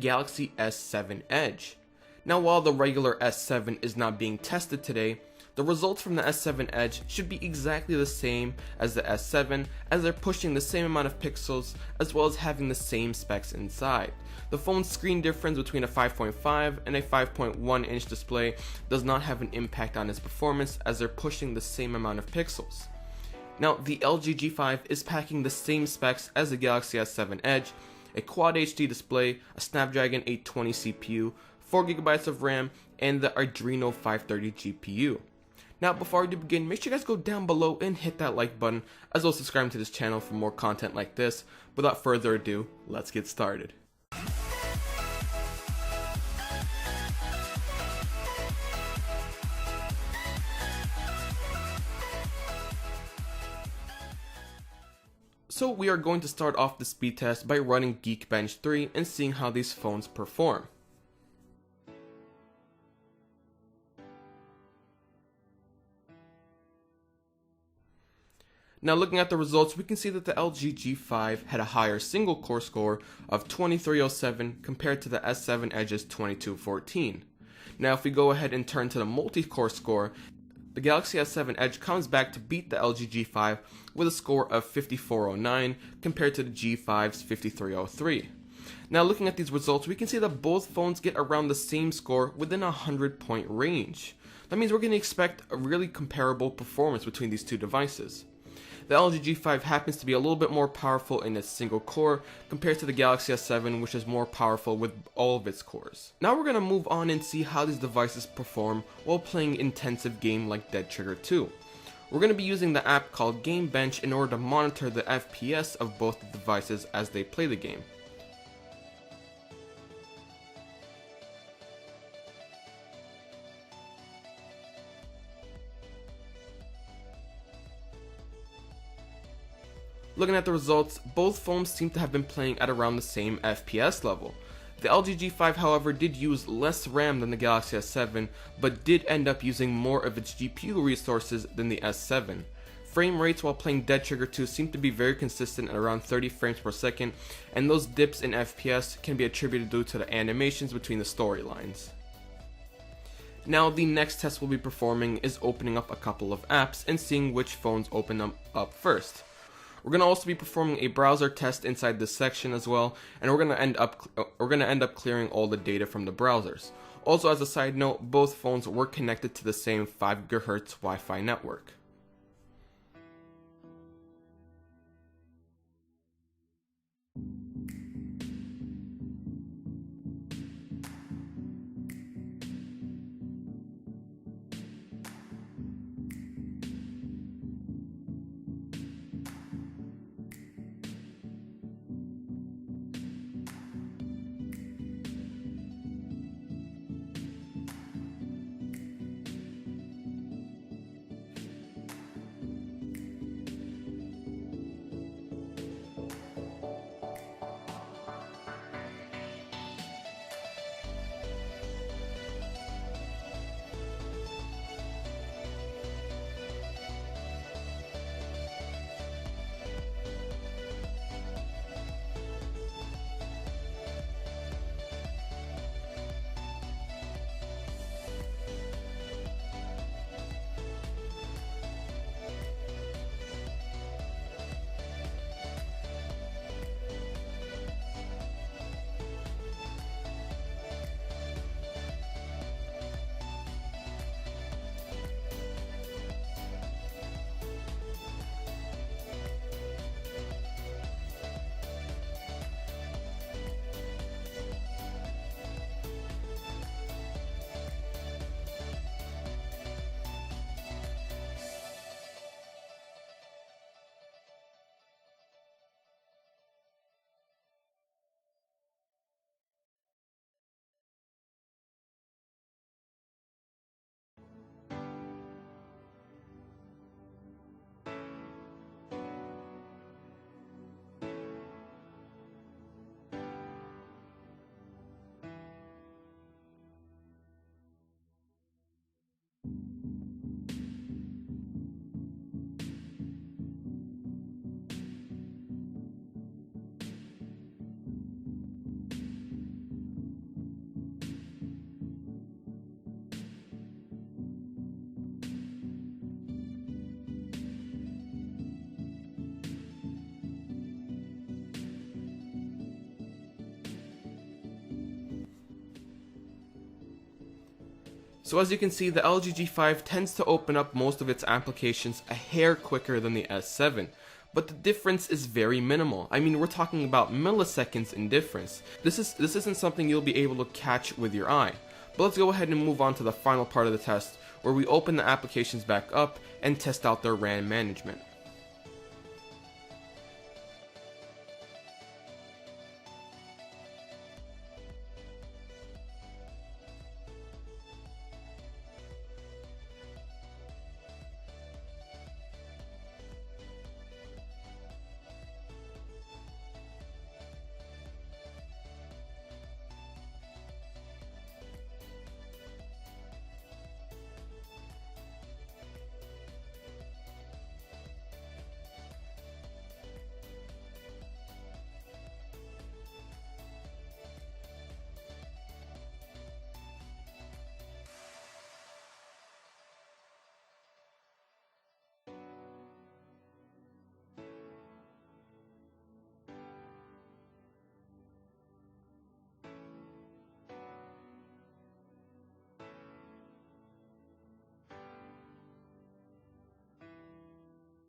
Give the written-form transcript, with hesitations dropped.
Galaxy S7 Edge. Now while the regular S7 is not being tested today, the results from the S7 Edge should be exactly the same as the S7, as they're pushing the same amount of pixels as well as having the same specs inside. The phone's screen difference between a 5.5 and a 5.1 inch display does not have an impact on its performance, as they're pushing the same amount of pixels. Now the LG G5 is packing the same specs as the Galaxy S7 Edge, a Quad HD display, a Snapdragon 820 CPU, 4GB of RAM, and the Adreno 530 GPU. Now before I do begin, make sure you guys go down below and hit that like button, as well as subscribe to this channel for more content like this. Without further ado, let's get started. So we are going to start off the speed test by running Geekbench 3 and seeing how these phones perform. Now looking at the results, we can see that the LG G5 had a higher single core score of 2307 compared to the S7 Edge's 2214. Now if we go ahead and turn to the multi-core score, the Galaxy S7 Edge comes back to beat the LG G5 with a score of 5409 compared to the G5's 5303. Now looking at these results, we can see that both phones get around the same score within a 100-point range. That means we're going to expect a really comparable performance between these two devices. The LG G5 happens to be a little bit more powerful in its single core compared to the Galaxy S7, which is more powerful with all of its cores. Now we're going to move on and see how these devices perform while playing intensive game like Dead Trigger 2. We're going to be using the app called Gamebench in order to monitor the FPS of both the devices as they play the game. Looking at the results, both phones seem to have been playing at around the same FPS level. The LG G5 however did use less RAM than the Galaxy S7, but did end up using more of its GPU resources than the S7. Frame rates while playing Dead Trigger 2 seem to be very consistent at around 30 frames per second, and those dips in FPS can be attributed due to the animations between the storylines. Now the next test we'll be performing is opening up a couple of apps and seeing which phones open them up first. We're going to also be performing a browser test inside this section as well, and we're going to end up clearing all the data from the browsers. Also, as a side note, both phones were connected to the same 5 GHz Wi-Fi network. So as you can see, the LG G5 tends to open up most of its applications a hair quicker than the S7. But the difference is very minimal. I mean, we're talking about milliseconds in difference. This isn't something you'll be able to catch with your eye. But let's go ahead and move on to the final part of the test, where we open the applications back up and test out their RAM management.